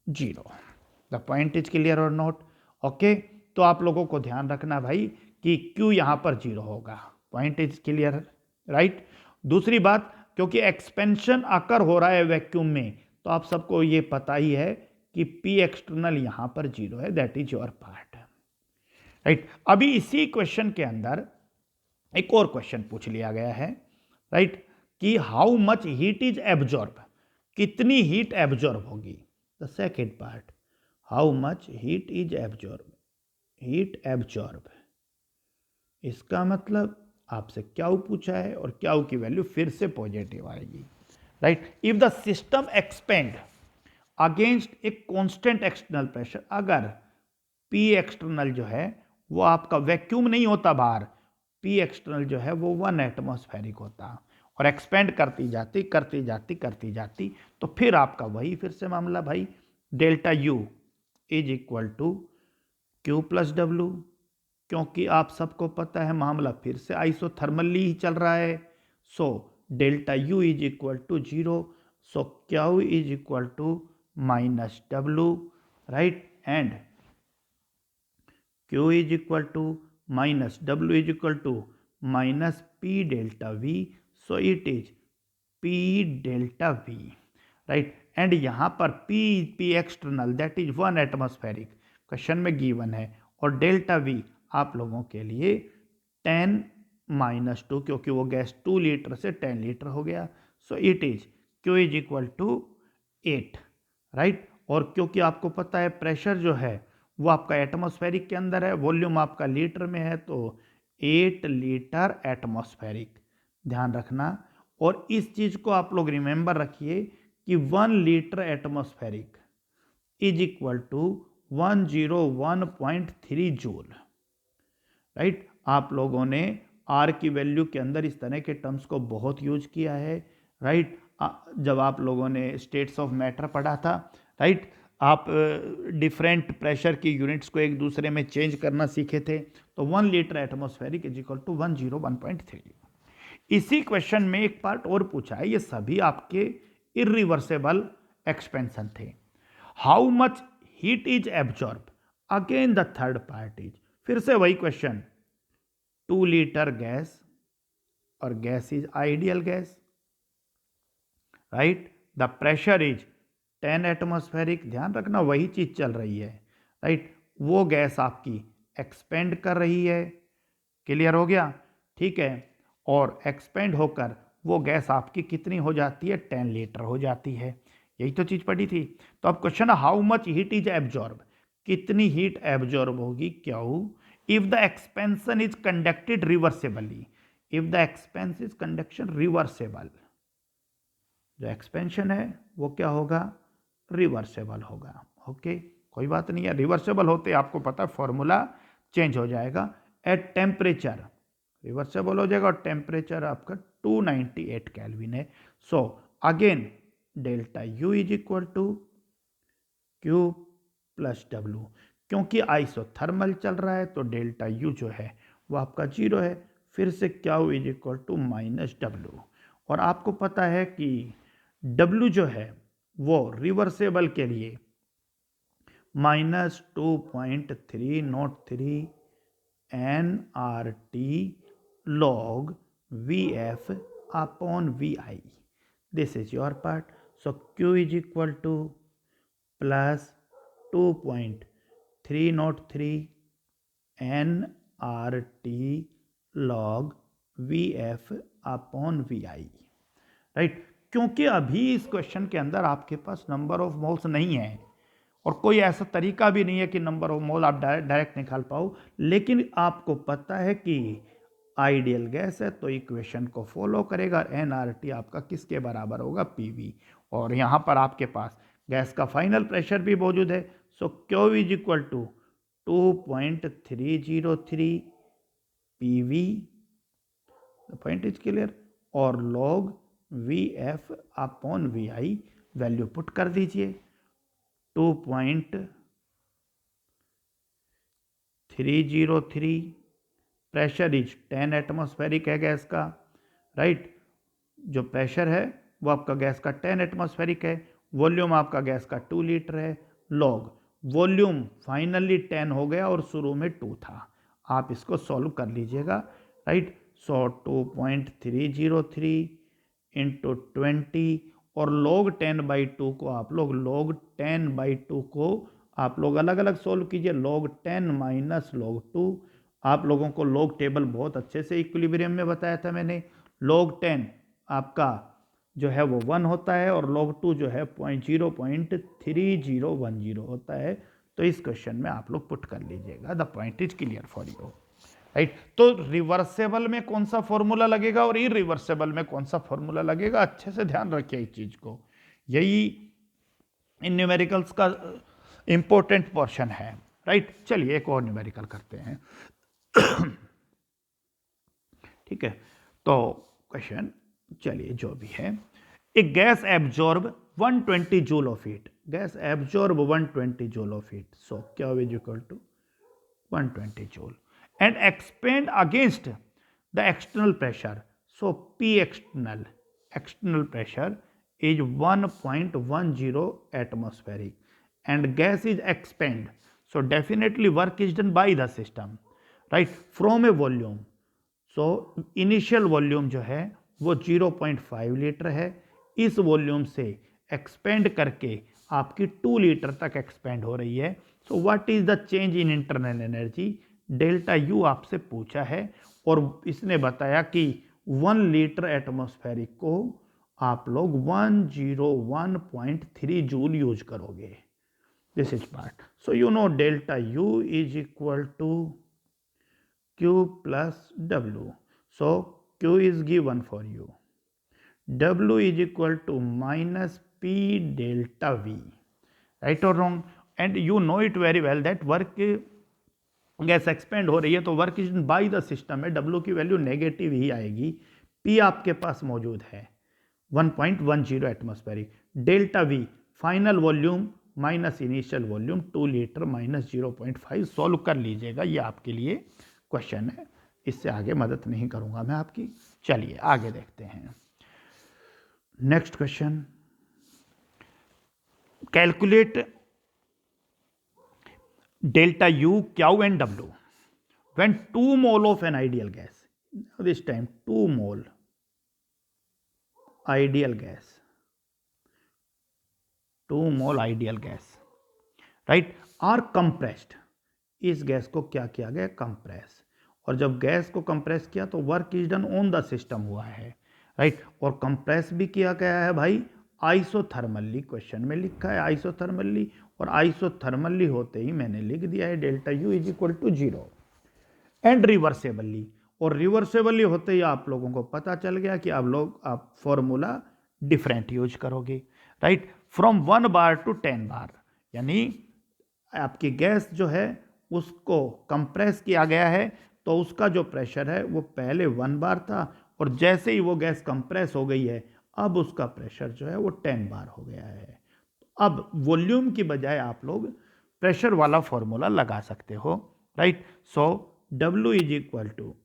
0। The point is clear और not? Okay, तो आप लोगों को ध्यान रखना भाई कि Q यहाँ पर 0 होगा। Point is clear, right. दूसरी बात, क्योंकि एक्सपेंशन आकर हो रहा है वैक्यूम में तो आप सबको ये पता ही है कि P एक्सटर्नल यहाँ पर 0 है, that is your part, right. अभी इसी क्वेश्चन के अंदर एक और क्वेश्चन पूछ लिया गया है, राइट, कि how much heat is absorb, कितनी हीट एब्जॉर्ब होगी। The second part, how much heat is absorb, heat absorb, इसका मतलब आपसे क्या पूछा है और क्या की वैल्यू फिर से पॉजिटिव आएगी, right. If the system expand against a constant external pressure, अगर P एक्सटर्नल जो है वो आपका वैक्यूम नहीं होता बाहर, P एक्सटर्नल जो है वो 1 एटमॉस्फेरिक होता और एक्सपेंड करती जाती करती जाती करती जाती, तो फिर आपका वही फिर से मामला भाई, delta U is equal to Q plus W. क्योंकि आप सबको पता है मामला फिर से आइसोथर्मली ही चल रहा है। So delta U is equal to 0. So Q is equal to minus W, right? And Q is equal to minus W is equal to minus P delta V. So it is P delta V, right? And यहाँ पर P external that is 1 atmospheric question में given है, और delta V आप लोगों के लिए 10 minus 2, क्योंकि वो गैस 2 लीटर से 10 लीटर हो गया. So it is Q is equal to 8, right? और क्योंकि आपको पता है प्रेशर जो है वो आपका एटमॉस्फेरिक के अंदर है, वॉल्यूम आपका लीटर में है, तो 8 लीटर एटमॉस्फेरिक ध्यान रखना. और इस चीज को आप लोग रिमेंबर रखिए कि 1 litre atmospheric is equal to 101.3 joule, right? आप लोगों ने आर की वैल्यू के अंदर इस तरह के टर्म्स को बहुत यूज किया है, राइट? जब आप लोगों ने स्टेट्स ऑफ मैटर पढ़ा था, राइट? आप डिफरेंट प्रेशर की यूनिट्स को एक दूसरे में चेंज करना सीखे थे. तो 1 litre atmospheric is equal to 101.3. इसी क्वेश्चन में एक पार्ट और पूछा है, ये सभी आपके इरिवर्सेबल एक्सपेंशन थे. How much heat is absorb, again the third part is, फिर से वही क्वेश्चन, 2 लीटर गैस और gas is ideal gas, right? The pressure is 10 atmospheric, ध्यान रखना वही चीज चल रही है, राइट? वो गैस आपकी एक्सपेंड कर रही है, क्लियर हो गया? ठीक है. और एक्सपेंड होकर वो गैस आपकी कितनी हो जाती है? 10 लीटर हो जाती है. यही तो चीज पड़ी थी. तो अब क्वेश्चन है how much heat is absorb, कितनी हीट एब्जॉर्ब होगी क्यों if the expansion is conducted reversibly. If the expense is conduction reversible, जो एक्सपेंशन है वो क्या होगा? रिवर्सेबल होगा. ओके, कोई बात नहीं है, रिवर्सेबल होते आपको पता है फॉर्मूला चेंज हो जाएगा. एट टेम्परेचर रिवर्सेबल हो जाएगा, और टेम्परेचर आपका 298 केल्विन है. So again delta U is equal to Q plus W. क्योंकि आइसोथर्मल चल रहा है तो डेल्टा यू जो है वो आपका 0 है. फिर से Q is equal to minus W. और आपको पता है कि W जो है वो रिवर्सेबल के लिए -2.303 nRT log VF upon VI. This is your part. So Q is equal to plus 2.303 nRT log VF upon VI, right? क्योंकि अभी इस क्वेश्चन के अंदर आपके पास नंबर ऑफ मोल्स नहीं है, और कोई ऐसा तरीका भी नहीं है कि नंबर ऑफ मोल आप डायरेक्ट निकाल पाओ. लेकिन आपको पता है कि आइडियल गैस है तो इक्वेशन को फॉलो करेगा. एनआरटी आपका किसके बराबर होगा? पीवी. और यहाँ पर आपके पास गैस का फाइनल प्रेशर भी मौजूद है. So Q is equal to 2.303 PV, the point is clear. और log V F upon V I value put कर दीजिए. 2.303, प्रेशर इज 10 एटमॉस्फेरिक है गैस का, राइट? जो प्रेशर है वो आपका गैस का 10 एटमॉस्फेरिक है. वॉल्यूम आपका गैस का 2 लीटर है. लॉग वॉल्यूम फाइनली 10 हो गया और शुरू में 2 था. आप इसको सॉल्व कर लीजिएगा, राइट? सो 2.303 इंटू 20, और log 10/2 को आप लोग log 10/2 को आप लोग अलग अलग सोल्व कीजिए. log 10 minus log 2. आप लोगों को log टेबल बहुत अच्छे से इक्विलिब्रियम में बताया था मैंने. log 10 आपका जो है वो 1 होता है, और log 2 जो है 0.3010 होता है. तो इस क्वेश्चन में आप लोग पुट कर लीजिएगा. The point is clear for you, right? तो रिवर्सेबल में कौन सा फॉर्मूला लगेगा और इरिवर्सेबल में कौन सा फॉर्मूला लगेगा, अच्छे से ध्यान रखिए इस चीज को. यही इन न्यूमेरिकल्स का इंपॉर्टेंट पोर्शन है, राइट? चलिए एक और न्यूमेरिकल करते हैं. ठीक है, तो क्वेश्चन चलिए जो भी है, एक gas absorb 120 joule of heat. Gas absorb 120 joule of heat. So क्या is equal to 120 joule and expand against the external pressure. So P external pressure is 1.10 atmospheric and gas is expand. So definitely work is done by the system, right? From a volume. So initial volume जो है वो 0.5 litre है, इस volume से expand करके आपकी 2 litre तक expand हो रही है. So what is the change in internal energy, delta U आपसे पूछा है और इसने बताया कि 1 लीटर एटमॉस्फेरिक को आप लोग 101.3 जूल यूज करोगे. This is part. So you know delta U is equal to Q plus W. So Q is given for you. W is equal to minus P delta V. Right or wrong? And you know it very well that work gas expand हो रही है तो work is by the system है, W की value negative ही आएगी. P आपके पास मौजूद है 1.10 atmospheric. Delta V final volume minus initial volume 2 litre minus 0.5. Solve कर लीजिएगा, ये आपके लिए क्वेश्चन है, इससे आगे मदद नहीं करूंगा मैं आपकी. चलिए आगे देखते हैं. Next question, calculate delta U, Q and W when 2 mole of an ideal gas, this time 2 mole ideal gas, 2 mole ideal gas, right, are compressed. इस गैस को क्या किया गया, कंप्रेस. और जब गैस को कंप्रेस किया तो work is done on the system हुआ है, राइट. और कंप्रेस भी किया गया है भाई आइसोथर्मली, क्वेश्चन में लिखा है आइसोथर्मली, और आइसोथर्मली होते ही मैंने लिख दिया है delta U is equal to 0. And reversibly, और रिवर्सेबली होते ही आप लोगों को पता चल गया कि आप फॉर्मूला डिफरेंट यूज करोगे, राइट. फ्रॉम 1 बार टू 10 बार, यानी आपकी गैस जो है उसको कंप्रेस किया गया है तो उसका जो प्रेशर है वो पहले 1 बार था, और जैसे ही वो गैस कंप्रेस हो गई है अब उसका प्रेशर जो है वो 10 बार हो गया है. अब वॉल्यूम की बजाय आप लोग प्रेशर वाला फॉर्मूला लगा सकते हो, right. So W is equal to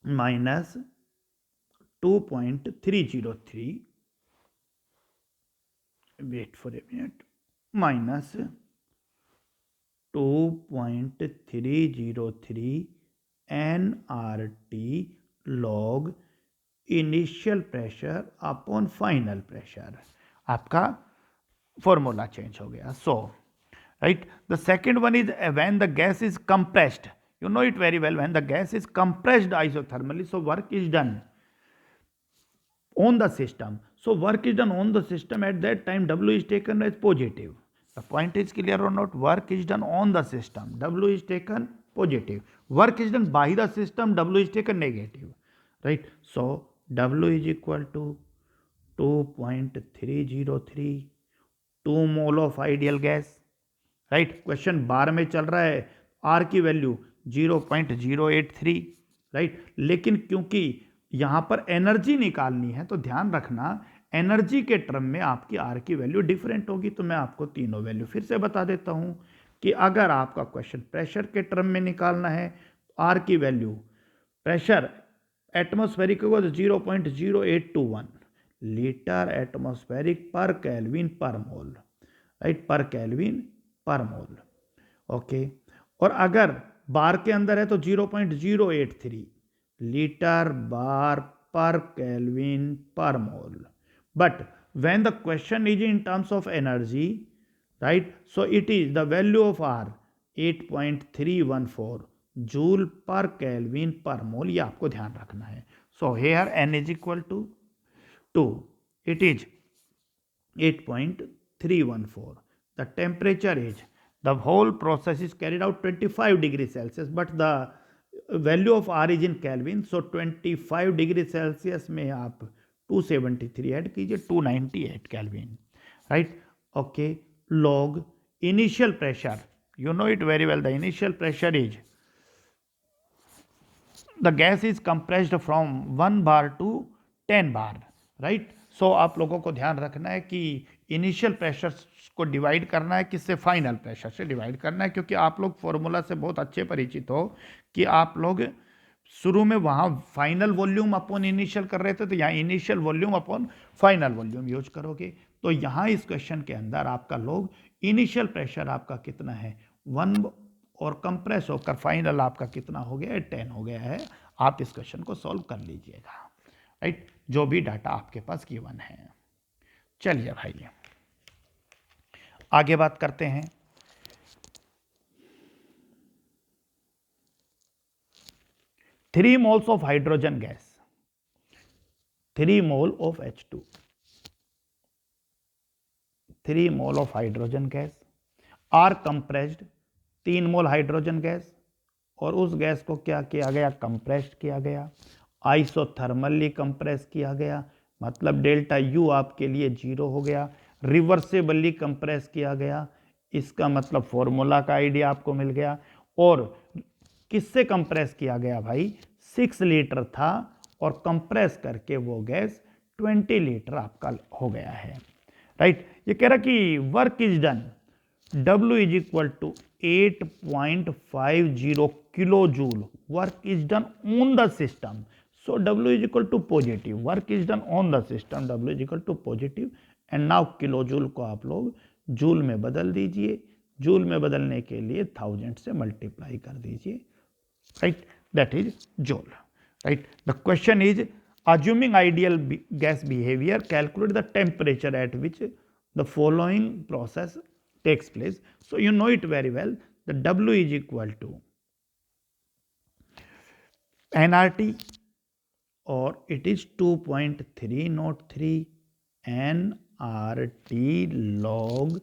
minus 2.303, wait for a minute, minus 2.303 nRT log initial pressure upon final pressure. आपका फॉर्मूला चेंज हो गया. So right, the second one is when the gas is compressed. You know it very well, when the gas is compressed isothermally, so work is done on the system. So work is done on the system. At that time W is taken as positive. The point is clear or not? Work is done on the system, W is taken positive. Work is done by the system, W is taken negative, right. So W is equal to 2.303, 2 mole of ideal gas, right. Question बार में चल रहा है, R की value 0.083, right. लेकिन क्योंकि यहाँ पर एनर्जी निकालनी है तो ध्यान रखना एनर्जी के टर्म में आपकी आर की वैल्यू डिफरेंट होगी. तो मैं आपको तीनों वैल्यू फिर से बता देता हूँ कि अगर आपका क्वेश्चन प्रेशर के टर्म में निकालना है तो आर की वैल्यू प्रेशर एटमॉस्फेरिक होगा तो 0.0821 लीटर एटमॉस्फेरिक पर केल्विन पर मोल, राइट, पर केल्विन पर मोल, ओके. और अगर बार के अंदर है तो 0.083 लीटर बार पर केल्विन पर मोल. But when the question is in terms of energy, right, so it is the value of R 8.314 joule पर केल्विन पर मोल, ये आपको ध्यान रखना है. So here N is equal to 2, it is 8.314. The temperature is, the whole process is carried out 25 degrees Celsius, but the value of R is in Kelvin, so 25 degree Celsius में आप 273 add कीजिए, 298 Kelvin, right, okay. Log initial pressure, you know it very well, the initial pressure is, the gas is compressed from 1 bar to 10 bar, right. So आप लोगों को ध्यान रखना है कि इनिशियल प्रेशर को डिवाइड करना है किससे, फाइनल प्रेशर से डिवाइड करना है, क्योंकि आप लोग फॉर्मूला से बहुत अच्छे परिचित हो कि आप लोग शुरू में वहाँ फाइनल वॉल्यूम अपॉन इनिशियल कर रहे थे, तो यहाँ initial volume upon final volume use करोगे। तो यहाँ इस क्वेश्चन के अंदर आपका लोग इनिशियल प्रेशर आपका कितना है 1 और कंप्रेस होकर फाइनल आपका कितना हो गया है 10 हो गया है। आप इस क्वेश्चन को सॉल्व कर लीजिएगा, राइट, जो भी डाटा आपके पास गिवन है। चलिए भाई आगे बात करते हैं। Three moles of hydrogen gas, 3 mole of H2, 3 mole of hydrogen gas are compressed, 3 mole hydrogen gas, और उस गैस को क्या किया गया, कंप्रेस्ड किया गया, आइसोथर्मली कंप्रेस किया गया, मतलब डेल्टा यू आपके लिए 0 हो गया। रिवर्सेबली कंप्रेस किया गया, इसका मतलब फॉर्मूला का आइडिया आपको मिल गया। और किससे कंप्रेस किया गया भाई, 6 लीटर था और कंप्रेस करके वो गैस 20 लीटर आपका हो गया है, राइट। ये कह रहा कि work is done, W is equal to 8.50 kilo joule, work is done on the system. So W is equal to positive, work is done on the system, W is equal to positive. And now kilo joule को आप लोग joule में बदल दीजिए, joule में बदलने के लिए 1000 से मल्टीप्लाई कर दीजिए, right, that is joule, right. The question is assuming ideal gas behavior, calculate the temperature at which the following process takes place. So you know it very well, the W is equal to nRT, or it is 2.303 nRT log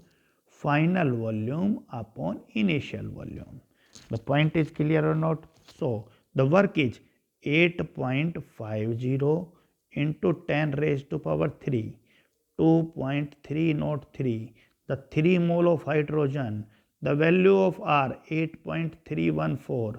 final volume upon initial volume. The point is clear or not? So the work is 8.50 into 10 raised to power 3, 2.303, the 3 mole of hydrogen, the value of R 8.314,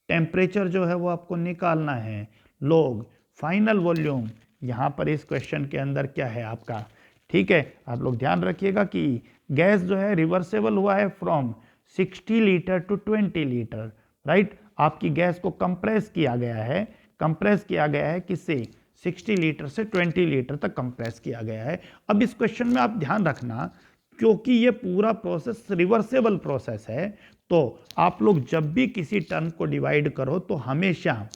temperature जो है वो आपको निकालना है, लोग final volume यहाँ पर इस क्वेश्चन के अंदर क्या है आपका, ठीक है। आप लोग ध्यान रखिएगा कि गैस जो है रिवर्सेबल हुआ है from 60 litre to 20 litre, right. आपकी गैस को कंप्रेस किया गया है, कंप्रेस किया गया है किससे, 60 लीटर से 20 लीटर तक कंप्रेस किया गया है। अब इस क्वेश्चन में आप ध्यान रखना, क्योंकि ये पूरा प्रोसेस रिवर्सेबल प्रोसेस है, तो आप लोग जब भी किसी टर्म को डिवाइड करो तो हमेशा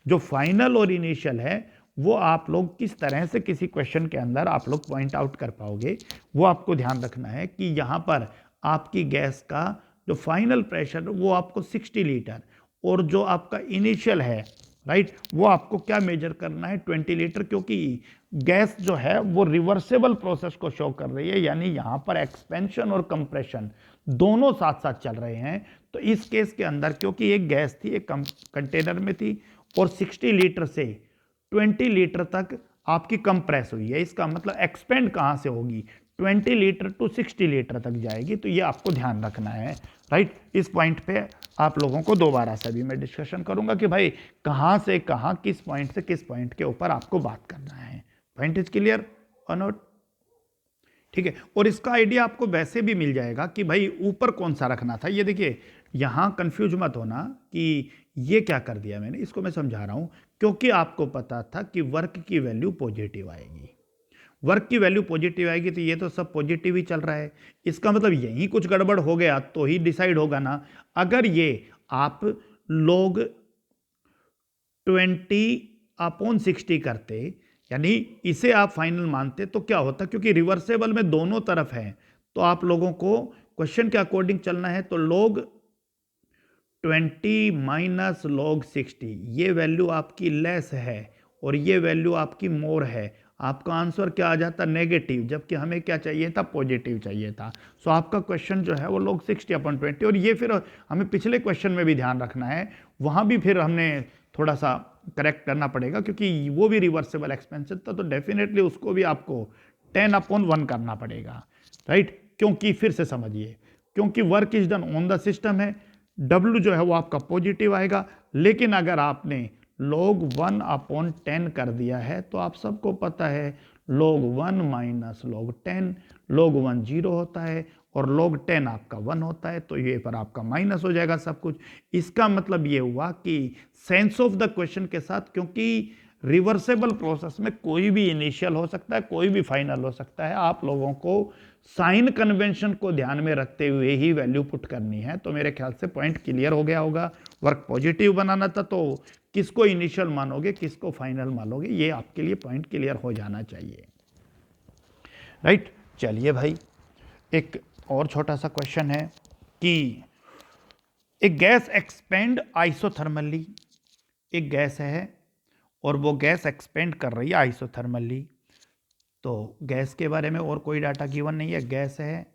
जो फाइनल और इनिशियल है वो आप लोग किस तरह से किसी क्वेश्चन के अंदर आप लोग पॉइंट आउट कर पाओगे, वो आपको ध्यान रखना है कि यहाँ पर आपकी गैस का जो फाइनल प्रेशर वो आपको 60 लीटर और जो आपका इनिशियल है, राइट, वो आपको क्या मेजर करना है 20 लीटर, क्योंकि गैस जो है वो रिवर्सेबल प्रोसेस को शो कर रही है, यानी यहाँ पर एक्सपेंशन और कंप्रेशन दोनों साथ साथ चल रहे हैं। तो इस केस के अंदर क्योंकि एक गैस थी, एक कंटेनर में थी और 60 लीटर से 20 लीटर तक आपकी कंप्रेस हुई है, इसका मतलब एक्सपेंड कहाँ से होगी, 20 लीटर टू 60 लीटर तक जाएगी। तो ये आपको ध्यान रखना है, राइट। इस पॉइंट पे आप लोगों को दोबारा से भी मैं डिस्कशन करूंगा कि भाई कहाँ से कहाँ, किस पॉइंट से किस पॉइंट के ऊपर आपको बात करना है। पॉइंट इज क्लियर और नॉट, ठीक है। और इसका आइडिया आपको वैसे भी मिल जाएगा कि भाई ऊपर कौन सा रखना था। ये देखिए यहाँ कंफ्यूज मत होना कि ये क्या कर दिया मैंने, इसको मैं समझा रहा हूँ, क्योंकि आपको पता था कि वर्क की वैल्यू पॉजिटिव आएगी, वर्क की वैल्यू पॉजिटिव आएगी, तो ये तो सब पॉजिटिव ही चल रहा है, इसका मतलब यही कुछ गड़बड़ हो गया तो ही डिसाइड होगा ना। अगर ये आप लोग 20/60 करते, यानी इसे आप फाइनल मानते, तो क्या होता, क्योंकि रिवर्सेबल में दोनों तरफ है, तो आप लोगों को क्वेश्चन के अकॉर्डिंग चलना है। तो log 20 माइनस log 60, ये वैल्यू आपकी लेस है और ये वैल्यू आपकी मोर है, आपका आंसर क्या आ जाता, नेगेटिव, जबकि हमें क्या चाहिए था, पॉजिटिव चाहिए था। सो आपका क्वेश्चन जो है वो log 60/20, और ये फिर हमें पिछले क्वेश्चन में भी ध्यान रखना है, वहाँ भी फिर हमने थोड़ा सा करेक्ट करना पड़ेगा, क्योंकि वो भी रिवर्सेबल एक्सपेंशन था, तो डेफिनेटली उसको भी आपको 10/1 करना पड़ेगा, राइट। क्योंकि फिर से समझिए, क्योंकि work is done on the system है, W जो है वो आपका पॉजिटिव आएगा, लेकिन अगर आपने log 1/10 कर दिया है तो आप सबको पता है log 1 माइनस log 10, log 1 0 होता है और log 10 आपका 1 होता है, तो ये पर आपका माइनस हो जाएगा सब कुछ। इसका मतलब ये हुआ कि सेंस ऑफ द क्वेश्चन के साथ, क्योंकि रिवर्सेबल प्रोसेस में कोई भी इनिशियल हो सकता है, कोई भी फाइनल हो सकता है, आप लोगों को साइन कन्वेंशन को ध्यान में रखते हुए ही वैल्यू पुट करनी है। तो मेरे ख्याल से पॉइंट क्लियर हो गया होगा। वर्क पॉजिटिव बनाना था तो किसको इनिशियल मानोगे, किसको फाइनल मानोगे, ये आपके लिए पॉइंट क्लियर हो जाना चाहिए, राइट। चलिए भाई, एक और छोटा सा क्वेश्चन है कि एक गैस एक्सपेंड आइसोथर्मली, एक गैस है और वो गैस एक्सपेंड कर रही है आइसोथर्मली। तो गैस के बारे में और कोई डाटा गिवन नहीं है, गैस है,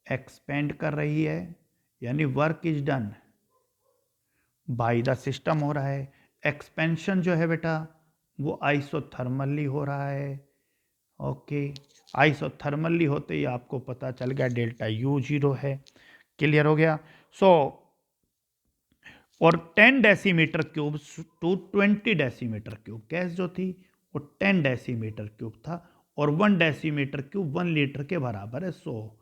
एक्सपेंड कर रही है, यानी work is done by the system हो रहा है। एक्सपेंशन जो है बेटा वो आइसोथर्मली हो रहा है। ओके, आइसोथर्मली होते ही आपको पता चल गया डेल्टा यू 0 है। क्लियर हो गया। सो और 10 decimetre cube two 20 decimetre cube, gas जो थी वो 10 डेसीमीटर क्यूब था और 1 डेसीमीटर क्यूब 1 लीटर के बराबर है, सो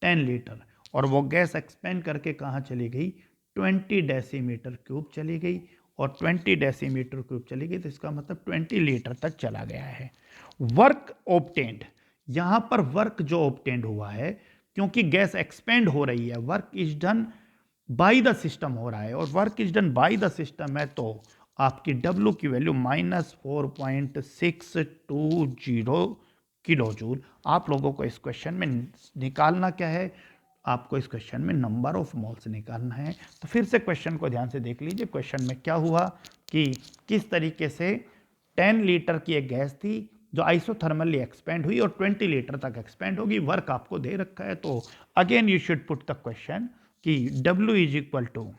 10 लीटर। और वो गैस एक्सपेंड करके कहाँ चली गई, 20 डेसीमीटर क्यूब चली गई, और 20 डेसीमीटर क्यूब चली गई, तो इसका मतलब 20 लीटर तक चला गया है। वर्क ऑब्टेंड, यहाँ पर वर्क जो ऑब्टेंड हुआ है, क्योंकि गैस एक्सपेंड हो रही है, work is done by the system हो रहा है, और work is done by the system है, तो आपकी W की वैल्यू -4.620 किलो जूल। आप लोगों को इस क्वेश्चन में निकालना क्या है, आपको इस क्वेश्चन में नंबर ऑफ मोल्स निकालना है। तो फिर से क्वेश्चन को ध्यान से देख लीजिए। क्वेश्चन में क्या हुआ कि किस तरीके से 10 लीटर की एक गैस थी जो आइसोथर्मली एक्सपेंड हुई और 20 लीटर तक एक्सपेंड होगी। वर्क आपको दे रखा है, तो again you should put the question कि W is equal to,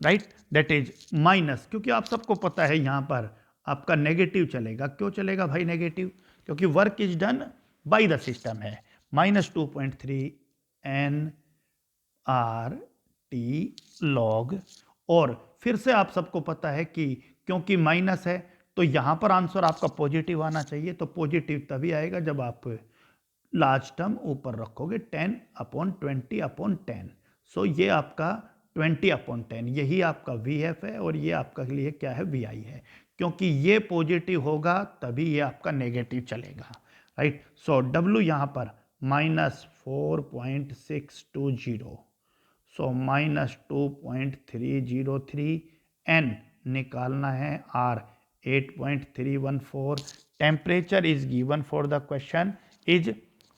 right, that is minus, क्योंकि आप सबको पता है यहां पर आपका नेगेटिव चलेगा। क्यों चलेगा भाई नेगेटिव, क्योंकि work is done by the system है। -2.3 NRT लॉग, और फिर से आप सबको पता है कि क्योंकि माइनस है तो यहां पर आंसर आपका पॉजिटिव आना चाहिए। तो पॉजिटिव तभी आएगा जब आप लार्ज टर्म ऊपर रखोगे, 10/20/10। सो ये आपका 20/10, यही आपका VF है और ये आपका लिए क्या है, VI है। क्योंकि ये पॉजिटिव होगा तभी ये आपका नेगेटिव चलेगा, राइट। सो W यहाँ पर -4.620, सो -2.303, N निकालना है, R 8.314, temperature is given for the question is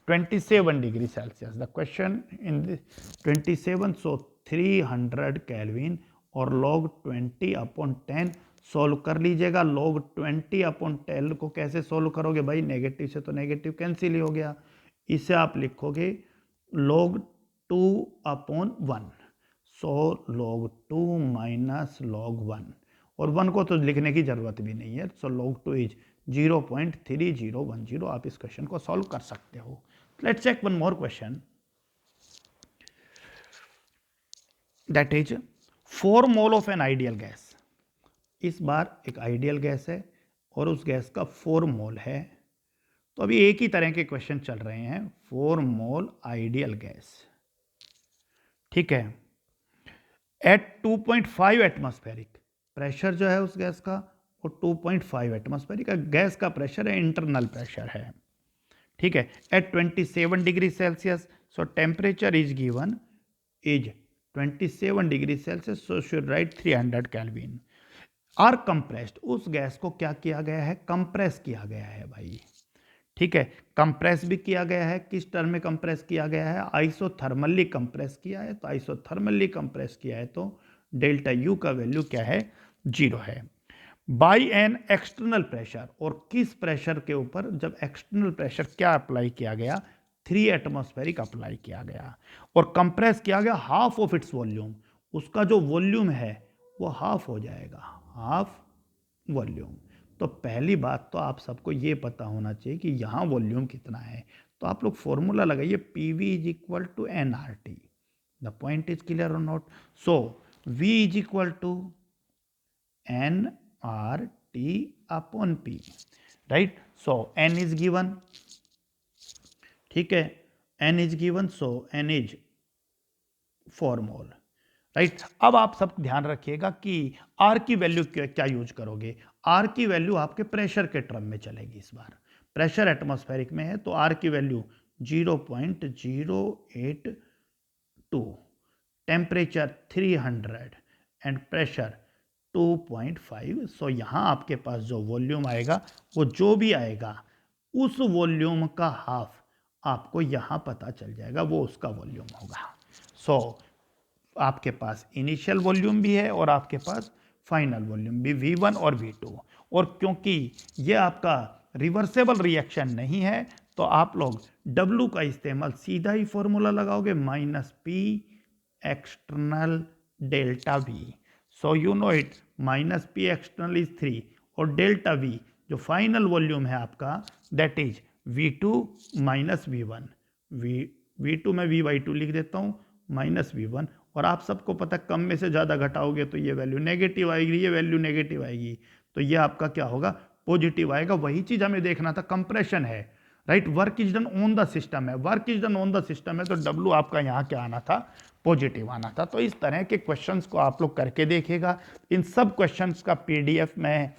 27 degree Celsius, the question in 27, so 300 kelvin, और log 20/10 सोल्व कर लीजिएगा। log 20/10 को कैसे सोल्व करोगे भाई, नेगेटिव से तो नेगेटिव कैंसिल ही हो गया। इसे आप लिखोगे log 2/1, सो log 2 माइनस log 1, और 1 को तो लिखने की जरूरत भी नहीं है। So log 2 is 0.3010। आप इस क्वेश्चन को सॉल्व कर सकते हो। Let's check one more question, that is 4 mole of an ideal gas. इस बार एक आइडियल गैस है और उस गैस का 4 मोल है। तो अभी एक ही तरह के क्वेश्चन चल रहे हैं। 4 मोल आइडियल गैस, ठीक है, एट 2.5 एटमॉस्फेरिक, प्रेशर जो है उस गैस का वो 2.5 एटमॉस्फेरिक का गैस का प्रेशर है, इंटरनल प्रेशर है, ठीक है, at 27 degree Celsius. So temperature is given is 27 degree Celsius, so should right 300 kelvin. Are compressed, उस गैस को क्या किया गया है, कंप्रेस किया गया है भाई, ठीक है। कंप्रेस भी किया गया है, किस टर्म में कंप्रेस किया गया है, आइसोथर्मली कंप्रेस किया है। तो आइसोथर्मली कंप्रेस किया है तो डेल्टा यू का वैल्यू क्या है, 0 है। बाई एन एक्सटर्नल प्रेशर, और किस प्रेशर के ऊपर, जब एक्सटर्नल प्रेशर क्या अप्लाई किया गया, 3 एटमॉस्फेरिक अप्लाई किया गया और कंप्रेस किया गया हाफ ऑफ इट्स वॉल्यूम। उसका जो वॉल्यूम है वो हाफ हो जाएगा, हाफ वॉल्यूम। तो पहली बात तो आप सबको ये पता होना चाहिए कि यहाँ वॉल्यूम कितना है। तो आप लोग फॉर्मूला लगाइए, PV is equal to NRT। The point is clear और not. So V is equal to NRT/P, right. So n is given, ठीक है, n is given, so n is 4 mole, right. अब आप सब ध्यान रखिएगा कि R की वैल्यू क्या यूज करोगे। R की वैल्यू आपके प्रेशर के टर्म में चलेगी। इस बार प्रेशर एटमॉस्फेरिक में है तो R की वैल्यू 0.082, टेम्परेचर 300 एंड प्रेशर 2.5। सो यहाँ आपके पास जो वॉल्यूम आएगा वो जो भी आएगा उस वॉल्यूम का हाफ आपको यहाँ पता चल जाएगा, वो उसका वॉल्यूम होगा। सो आपके पास इनिशियल वॉल्यूम भी है और आपके पास फाइनल वॉल्यूम भी, V1 और V2। और क्योंकि ये आपका रिवर्सेबल रिएक्शन नहीं है तो आप लोग W का इस्तेमाल सीधा ही फॉर्मूला लगाओगे, -P external delta V। So you know it, -P external is 3 और डेल्टा V जो फाइनल वॉल्यूम है आपका that is V2 minus V1। V2 में V/2 लिख देता हूँ -V1। और आप सबको पता कम में से ज़्यादा घटाओगे तो ये वैल्यू नेगेटिव आएगी, ये वैल्यू नेगेटिव आएगी, तो ये आपका क्या होगा, पॉजिटिव आएगा। वही चीज़ हमें देखना था, कंप्रेशन है, right. Work is done on the system है, work is done on the system है, तो W आपका यहाँ क्या आना था, पॉजिटिव आना था। तो इस तरह के क्वेश्चंस को आप लोग करके देखिएगा। इन सब क्वेश्चंस का PDF मैं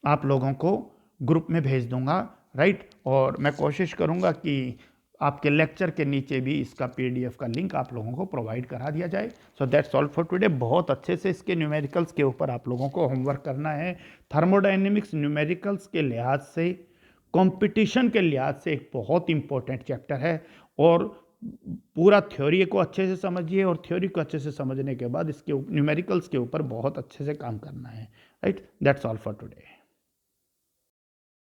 आप लोगों को ग्रुप में भेज दूंगा, राइट। और मैं कोशिश करूंगा कि आपके लेक्चर के नीचे भी इसका PDF का लिंक आप लोगों को प्रोवाइड करा दिया जाए। So that's all for today. बहुत अच्छे से इसके न्यूमेरिकल्स के ऊपर आप लोगों को होमवर्क करना है। थर्मोडायनेमिक्स न्यूमेरिकल्स के लिहाज से, कंपटीशन के लिहाज से एक बहुत इंपॉर्टेंट चैप्टर है। और पूरा थ्योरी को अच्छे से समझिए और थ्योरी को अच्छे से समझने के बाद इसके न्यूमेरिकल्स के ऊपर बहुत अच्छे से काम करना है, right. That's all for today.